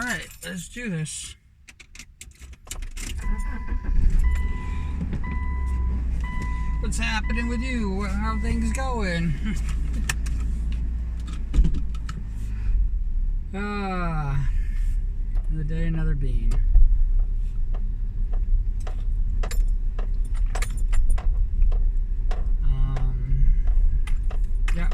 Alright, let's do this. What's happening with you? How are things going? Another day, another bean. Yeah.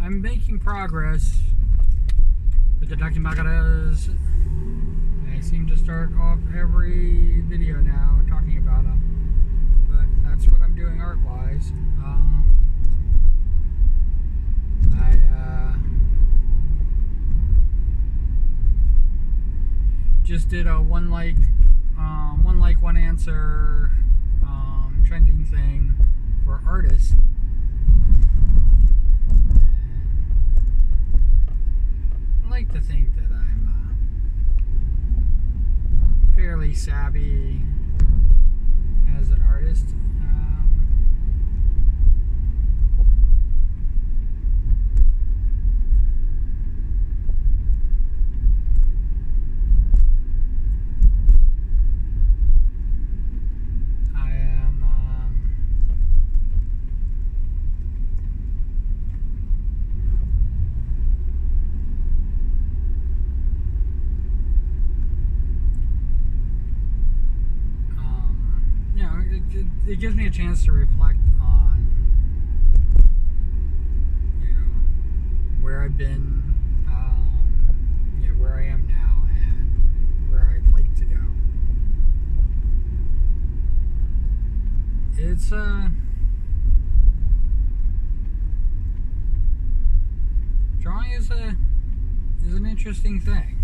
I'm making progress with the Dakimagas. I seem to start off every video now talking about them, but that's what I'm doing art-wise. I just did a one like, one answer trending thing for artists. I like to think that I'm fairly savvy as an artist. It gives me a chance to reflect on, where I've been, where I am now, and where I'd like to go. It's drawing is an interesting thing.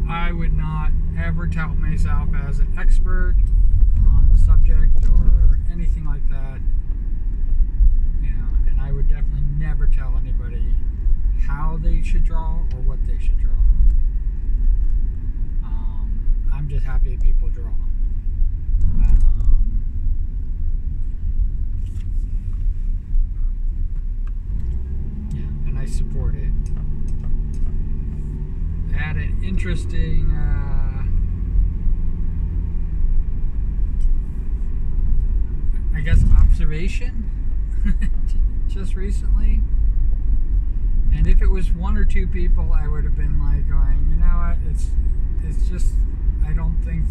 I would not ever tout myself as an expert on the subject or anything like that. And I would definitely never tell anybody how they should draw or what they should draw. I'm just happy that people draw. And I support it. Had an interesting I guess observation just recently, and if it was one or two people, I would have been like going, you know what, it's just I don't think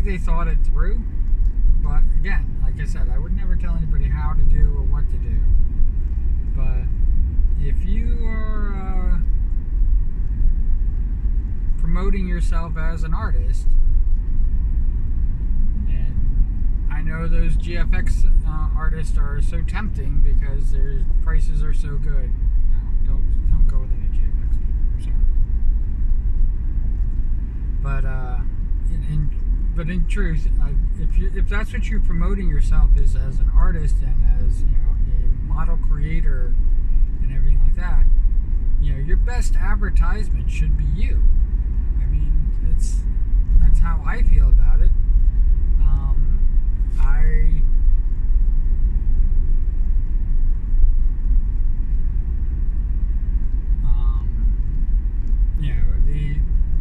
they thought it through. But again, like I said, I would never tell anybody how to do or what to do. But if you are promoting yourself as an artist, and I know those GFX artists are so tempting because their prices are so good. No, don't go with any GFX people. I'm sorry. But in truth, if that's what you're promoting yourself is as an artist and as a model creator and everything like that, your best advertisement should be you. I mean, that's how I feel about it.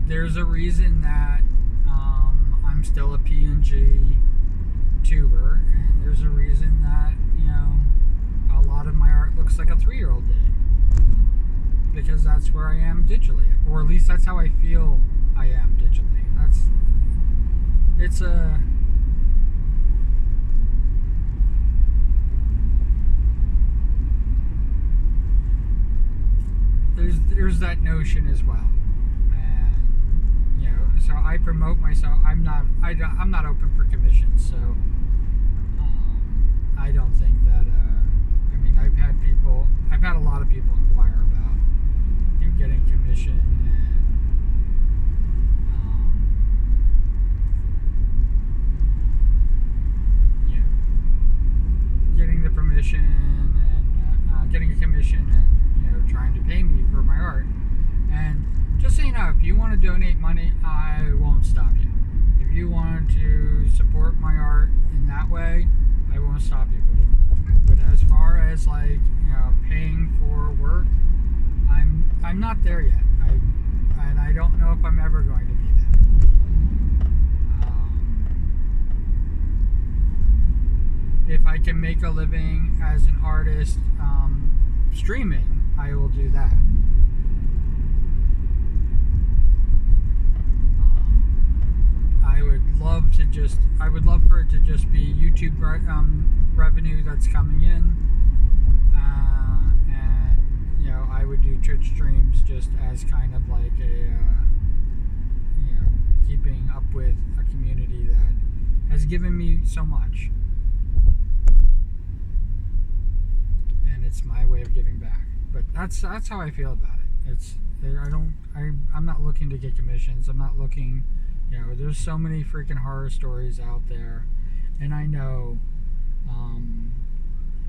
There's a reason that I'm still a PNG tuber, and there's a reason that a lot of my art looks like a 3-year-old did, because that's where I am digitally, or at least that's how I feel I am digitally. There's that notion as well. So I promote myself. I'm not open for commissions, so I don't think that. I've had a lot of people inquire about getting commission, and you want to donate money, I won't stop you. If you want to support my art in that way, I won't stop you. But as far as like paying for work, I'm not there yet. And I don't know if I'm ever going to be there. If I can make a living as an artist streaming, I will do that. I would love for it to just be YouTube revenue that's coming in, and I would do Twitch streams just as kind of like a keeping up with a community that has given me so much, and it's my way of giving back. But that's how I feel about it. I'm not looking to get commissions. I'm not looking. There's so many freaking horror stories out there, and I know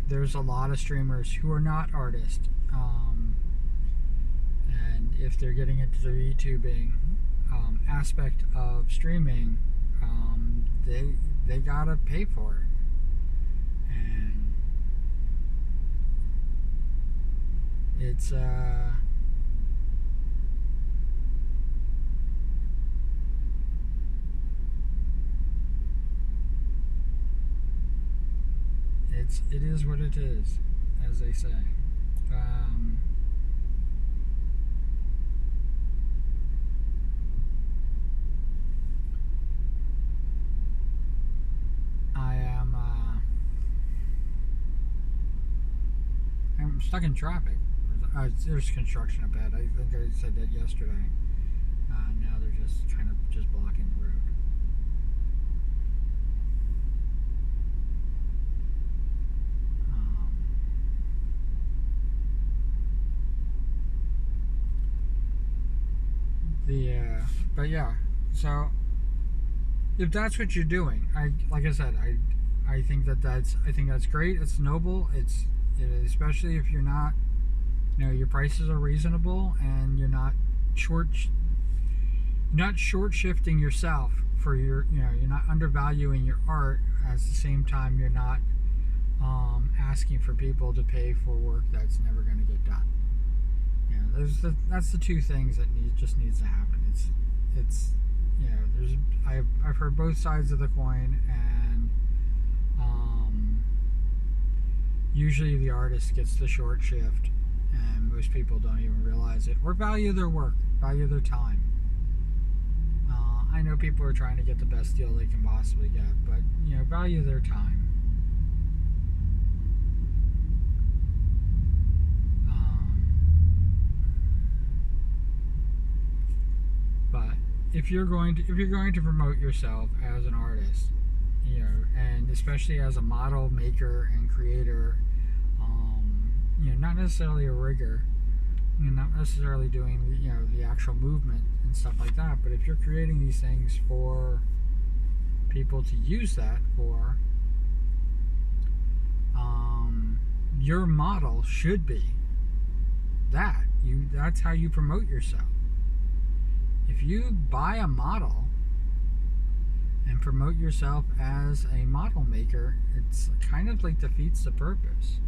there's a lot of streamers who are not artists, and if they're getting into the YouTubing aspect of streaming, they gotta pay for it, and it's it is what it is, as they say. I'm stuck in traffic. There's construction up ahead. I think I said that yesterday. Now they're just kind of blocking the road. But yeah, so if that's what you're doing, like I said, I think that's great. It's noble. Especially if you're not, your prices are reasonable and you're not short shifting yourself for you're not undervaluing your art. At the same time, you're not asking for people to pay for work that's never going to get done. That's the two things that needs to happen. I've heard both sides of the coin, and usually the artist gets the short shift, and most people don't even realize it or value their work, value their time. I know people are trying to get the best deal they can possibly get, but value their time. But if you're going to promote yourself as an artist, and especially as a model, maker, and creator, not necessarily a rigger, not necessarily doing the actual movement and stuff like that, but if you're creating these things for people to use that for, your model should be that. That's how you promote yourself. If you buy a model and promote yourself as a model maker, it's kind of like defeats the purpose.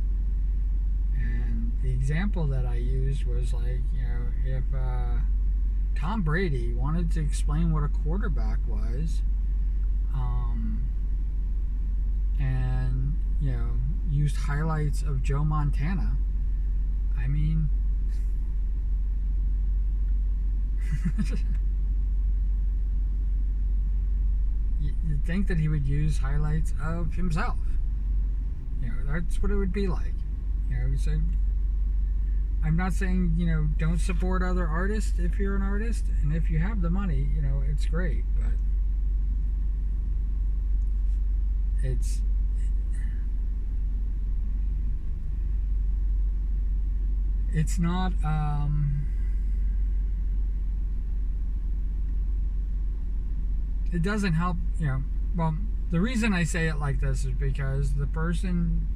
And the example that I used was like, if Tom Brady wanted to explain what a quarterback was, and used highlights of Joe Montana, I mean, you'd think that he would use highlights of himself. That's what it would be like. So I'm not saying, don't support other artists if you're an artist, and if you have the money, it's great, but it's not, it doesn't help, well, the reason I say it like this is because the person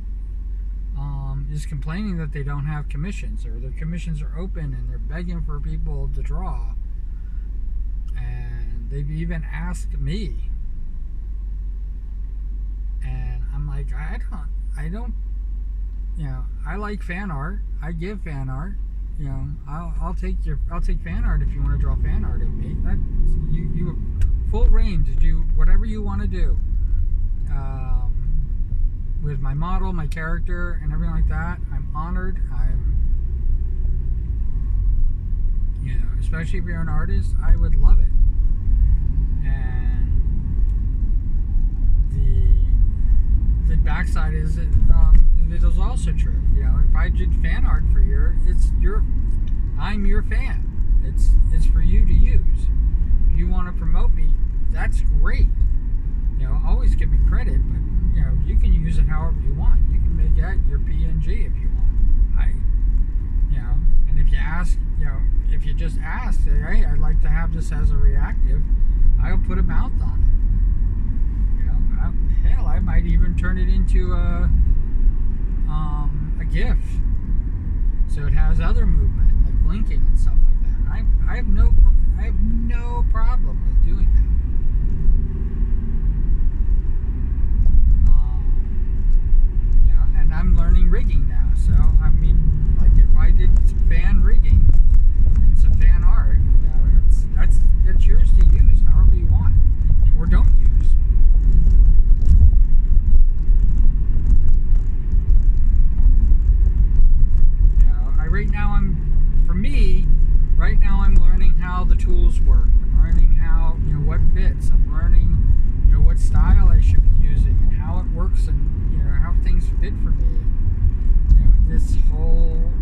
is complaining that they don't have commissions, or their commissions are open and they're begging for people to draw, They've even asked me, and I'm like, I don't, I like fan art. I give fan art. I'll take fan art if you want to draw fan art of me. That you have full reign to do whatever you want to do. With my model, my character, and everything like that, I'm honored. Especially if you're an artist, I would love it. And the backside is that it is also true. If I did fan art for you, I'm your fan. It's for you to use. If you want to promote me, that's great. Always give me credit, but you can use it however you want. You can make that your PNG if you want. And if you ask, if you just ask, say, hey, I'd like to have this as a reactive, I'll put a mouth on it. Hell, I might even turn it into a GIF, so it has other movement like blinking and stuff like that. I have no problem with doing that. And I'm learning rigging now, so like if I did fan rigging and some fan art, that's yours to use however you want or don't use. Right now I'm learning how the tools work. I'm learning how, what fits. I'm learning, what style I should be using and how it works and, how things fit for me. This whole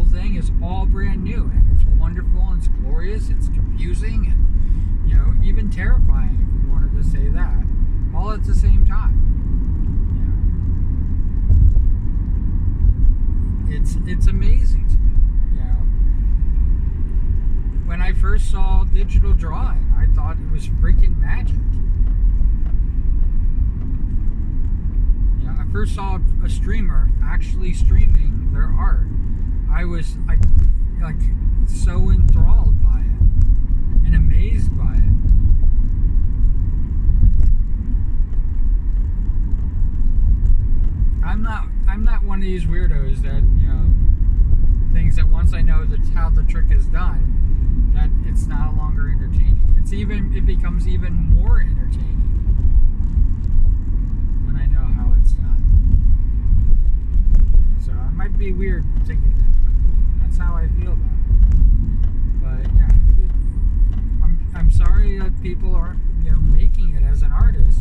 thing is all brand new, and it's wonderful and it's glorious. It's confusing and, even terrifying, if you wanted to say that, all at the same time. It's amazing to me. When I first saw digital drawing, I thought it was freaking magic. I first saw a streamer actually streaming their art. I was like so enthralled by it and amazed by it. I'm not one of these weirdos that thinks that once I know how the trick is done, that it's no longer entertaining. It becomes even more entertaining when I know how it's done. So I might be weird thinking that, but that's how I feel about it. But yeah, I'm sorry that people aren't making it as an artist,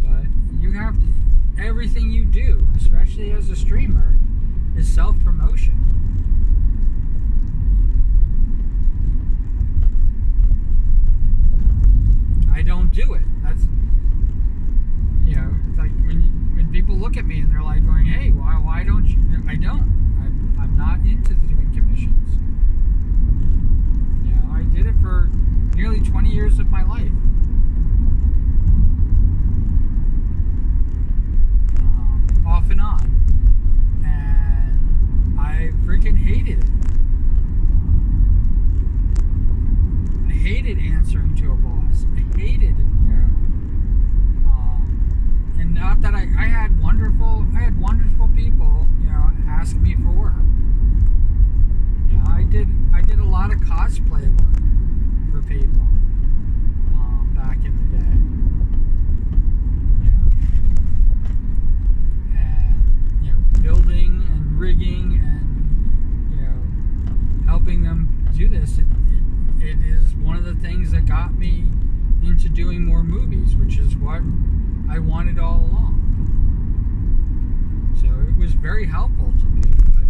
but you have to. Everything you do, especially as a streamer, is self-promotion. I don't do it. That's like when people look at me and they're like going, "Hey, why don't you?" I don't. I'm not into doing commissions. I did it for nearly 20 years of my life. Off and on, and I freaking hated it. I hated answering to a boss. I hated it, and not that I had wonderful people, ask me for work. I did a lot of cosplay work for people back in the day. Building and rigging and helping them do this. It is one of the things that got me into doing more movies, which is what I wanted all along. So it was very helpful to me. But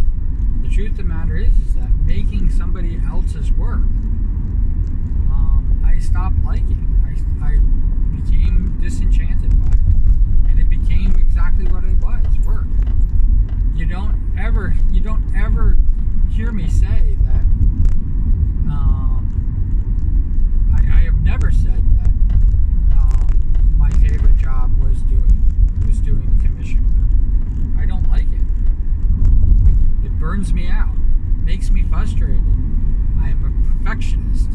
the truth of the matter is that making somebody else's work, I stopped liking. I became disenchanted by it, and it became exactly what it was: work. You don't ever hear me say that. I have never said that my favorite job was doing commission work. I don't like it. It burns me out, makes me frustrated. I am a perfectionist.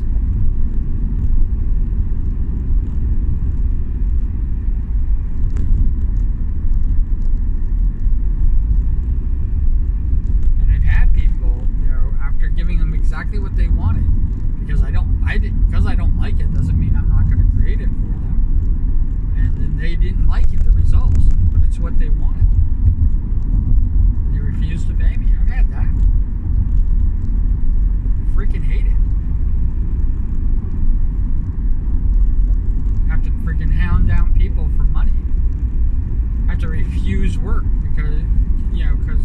work because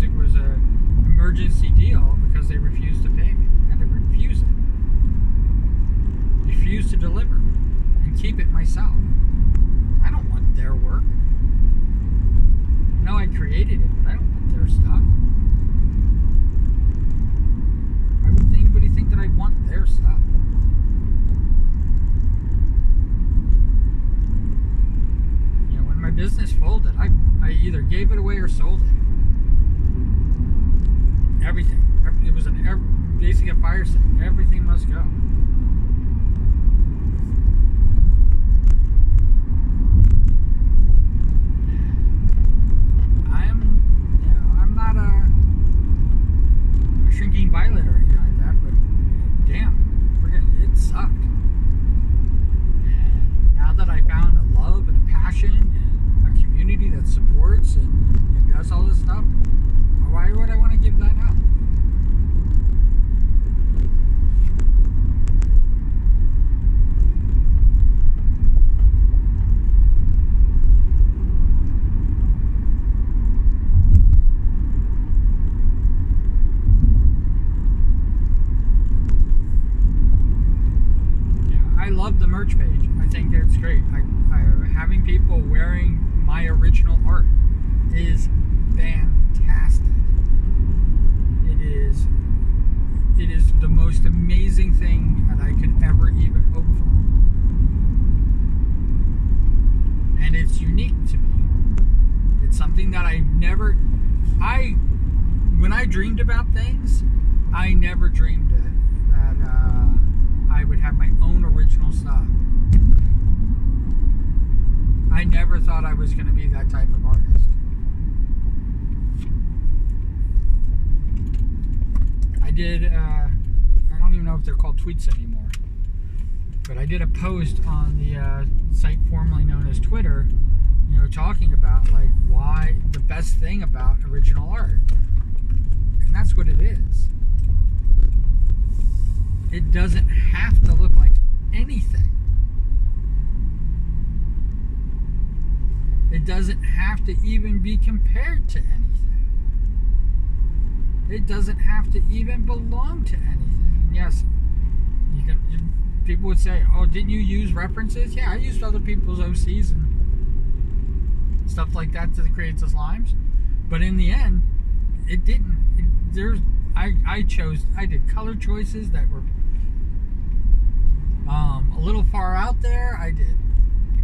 it was a emergency deal because they refused to pay me. I had to refuse to deliver and keep it myself. I don't want their work. I know I created it, but I don't want their stuff. Why would anybody think that I want their stuff? When my business folded, I either gave it away or sold it. Everything. It was basically a fire sale. Everything must go. I'm not a shrinking violet or anything like that, but damn, it sucked. And now that I found a love and a passion and a community that supports and does all this stuff, why would I want to give that up? I love the merch page. I think it's great. Having people wearing my original art is fantastic. It is the most amazing thing that I could ever even hope for. And it's unique to me. It's something that when I dreamed about things, I never dreamed that I would have my own original stuff. I never thought I was going to be that type of artist. I did, I don't even know if they're called tweets anymore, but I did a post on the site formerly known as Twitter, talking about why the best thing about original art. And that's what it is. It doesn't have to look like anything. It doesn't have to even be compared to anything. It doesn't have to even belong to anything. Yes, people would say, oh, didn't you use references? Yeah, I used other people's OCs and stuff like that to create the slimes. But in the end, it didn't. I did color choices that were a little far out there. I did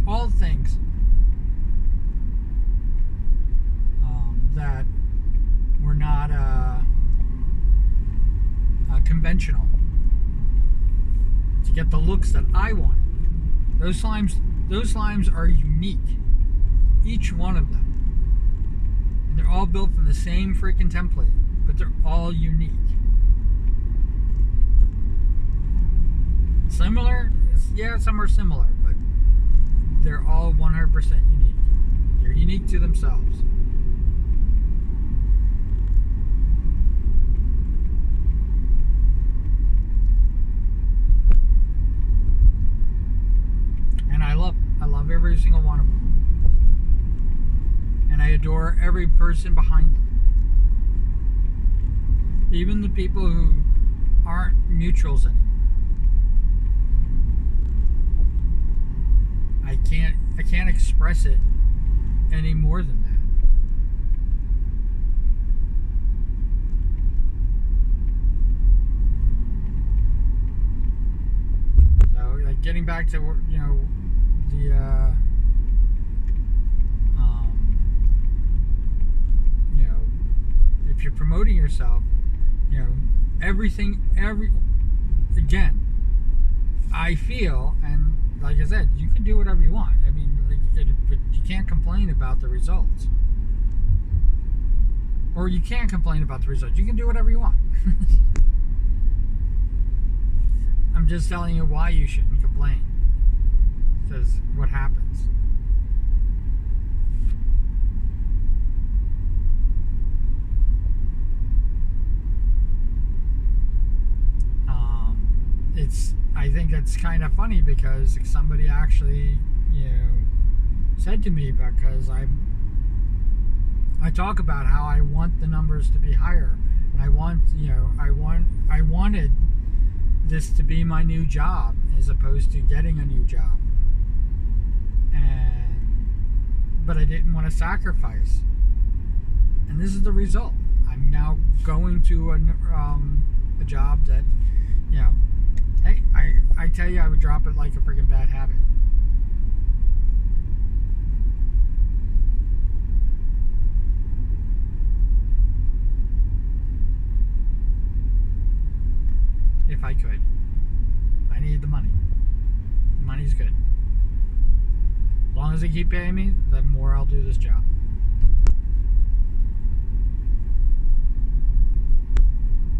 all things that were not conventional to get the looks that I wanted. Those slimes are unique, each one of them, and they're all built from the same freaking template, but they're all unique. Similar? Yeah, some are similar, but they're all 100% unique. They're unique to themselves. And I love every single one of them. And I adore every person behind them. Even the people who aren't mutuals anymore. I can't express it any more than that. So, getting back to the if you're promoting yourself, again, I feel, and like I said, you can do whatever you want. I mean, but you can't complain about the results. Or you can't complain about the results. You can do whatever you want. I'm just telling you why you shouldn't complain. Because what happens? I think that's kind of funny because somebody actually, said to me, because I talk about how I want the numbers to be higher, and I wanted this to be my new job as opposed to getting a new job, but I didn't want to sacrifice, and this is the result. I'm now going to a job that, you know, hey, I tell you, I would drop it like a freaking bad habit. If I could. I need the money. The money's good. As long as they keep paying me, the more I'll do this job.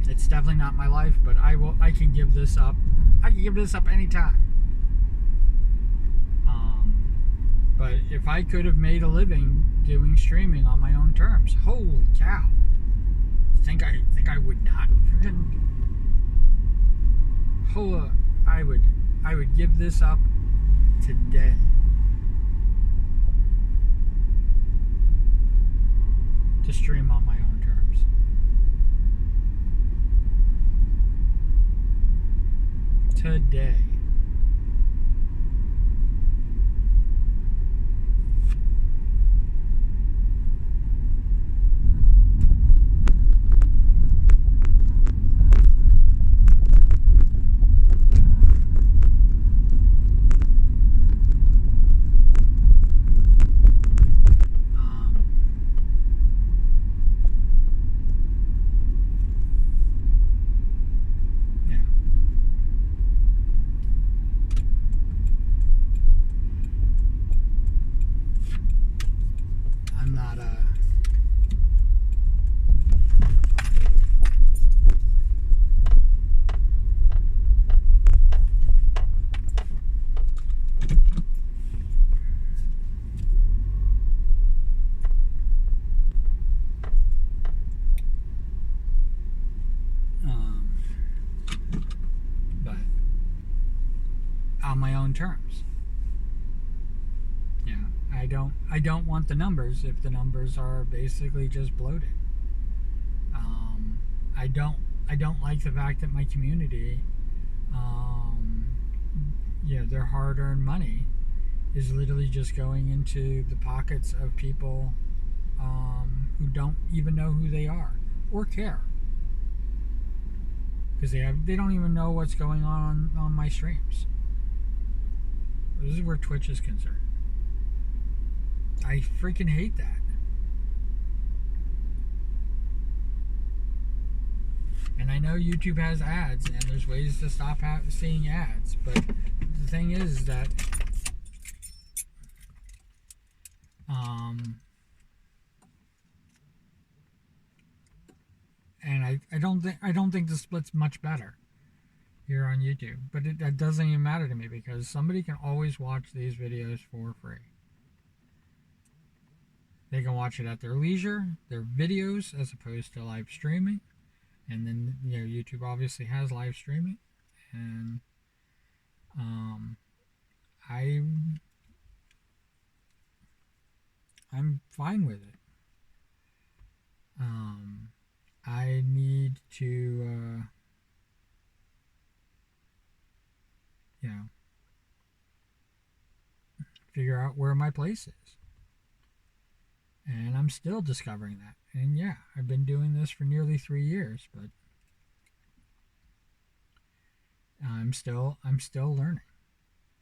It's definitely not my life, but I can give this up. I can give this up anytime. But if I could have made a living doing streaming on my own terms, holy cow! Think I would not? I would give this up today. To stream on my own terms. Today. I'm not but on my own terms. Yeah, I don't want the numbers if the numbers are basically just bloated. Um, I don't I don't like the fact that my community, um, their hard-earned money is literally just going into the pockets of people who don't even know who they are or care, because they don't even know what's going on my streams. This is where Twitch is concerned. I freaking hate that. And I know YouTube has ads, and there's ways to stop seeing ads, but the thing is that and I don't think the split's much better here on YouTube, but that doesn't even matter to me because somebody can always watch these videos for free. They can watch it at their leisure, their videos, as opposed to live streaming. And then YouTube obviously has live streaming, and I'm fine with it. I need to figure out where my place is, and I'm still discovering that. And yeah, I've been doing this for nearly 3 years, but I'm still learning.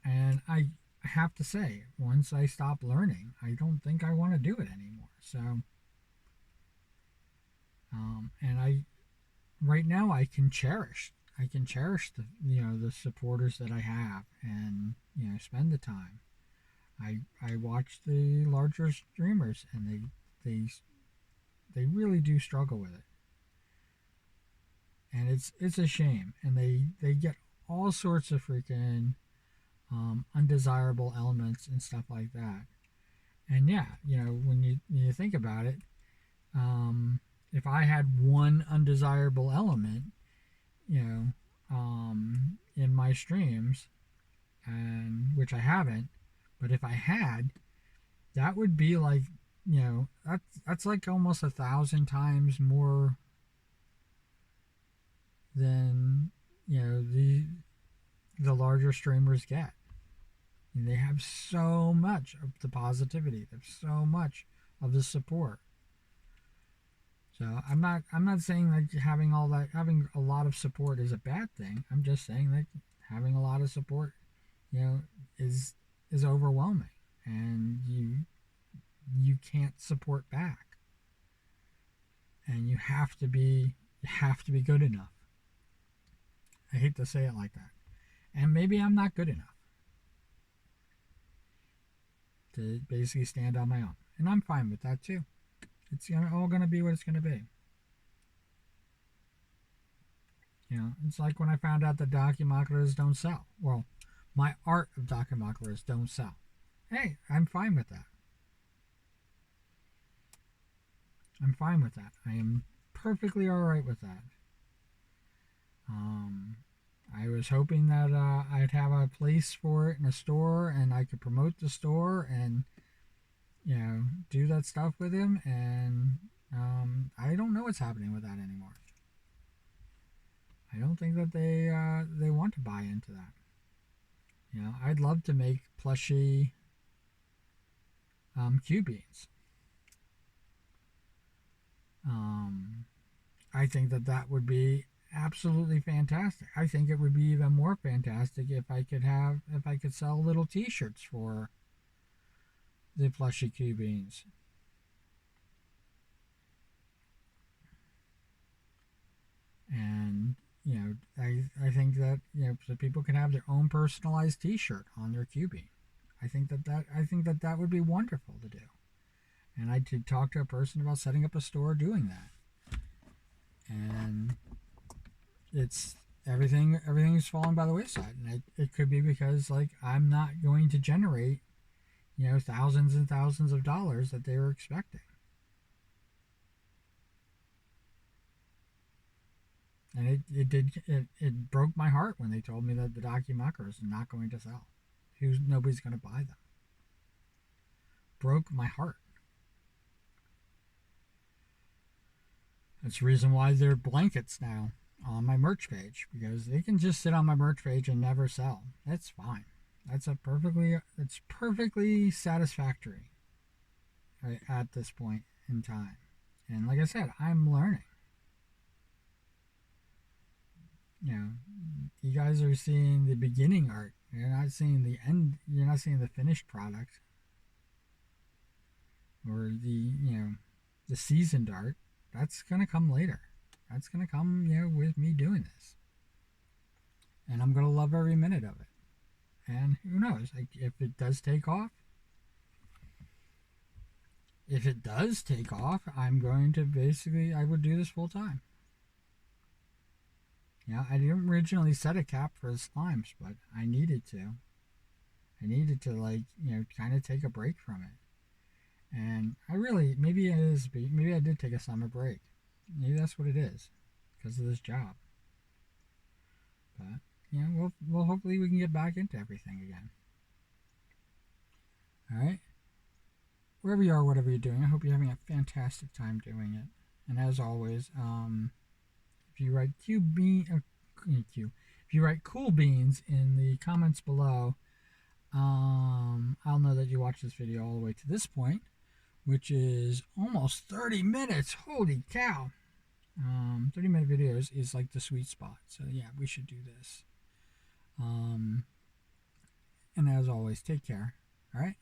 And I have to say, once I stop learning, I don't think I want to do it anymore. So, and right now I can cherish the supporters that I have, and spend the time. I watch the larger streamers, and they really do struggle with it, and it's a shame. And they get all sorts of freaking undesirable elements and stuff like that. And yeah, when you think about it, if I had one undesirable element, in my streams, and which I haven't, but if I had, that would be like that's like almost 1,000 times more than the larger streamers get. And they have so much of the positivity. They have so much of the support. So I'm not saying that having a lot of support is a bad thing. I'm just saying that having a lot of support, you know, is is overwhelming, and you can't support back, and you have to be good enough. I hate to say it like that, and maybe I'm not good enough to basically stand on my own, and I'm fine with that too. It's all gonna be what it's gonna be. It's like when I found out that documakuras don't sell. Well, my art of documakuras don't sell. Hey, I'm fine with that. I'm fine with that. I am perfectly all right with that. Um, I was hoping that I'd have a place for it in a store, and I could promote the store and do that stuff with him. And I don't know what's happening with that anymore. I don't think that they want to buy into that. I'd love to make plushy Q beans. Um, I think that that would be absolutely fantastic. I think it would be even more fantastic if I could sell little T-shirts for the plushy Q beans. And I think that so people can have their own personalized T-shirt on their Q bean. I think that would be wonderful to do. And I did talk to a person about setting up a store doing that. And it's everything's fallen by the wayside, and it could be because like I'm not going to generate thousands and thousands of dollars that they were expecting. And it broke my heart when they told me that the documakers are not going to sell. Nobody's going to buy them. Broke my heart. That's the reason why they're blankets now on my merch page, because they can just sit on my merch page and never sell. That's fine. It's perfectly satisfactory right at this point in time. And like I said, I'm learning. You know, you guys are seeing the beginning art. You're not seeing the end. You're not seeing the finished product or the seasoned art. That's gonna come later. That's gonna come with me doing this, and I'm gonna love every minute of it. And who knows? Like if it does take off, I'm going to I would do this full time. I didn't originally set a cap for the slimes, but I needed to. I needed to kind of take a break from it. And maybe I did take a summer break. Maybe that's what it is, because of this job. But we'll hopefully we can get back into everything again. All right. Wherever you are, whatever you're doing, I hope you're having a fantastic time doing it. And as always, if you write if you write cool beans in the comments below, I'll know that you watched this video all the way to this point, which is almost 30 minutes. Holy cow! 30-minute videos is like the sweet spot. So yeah, we should do this. And as always, take care. All right.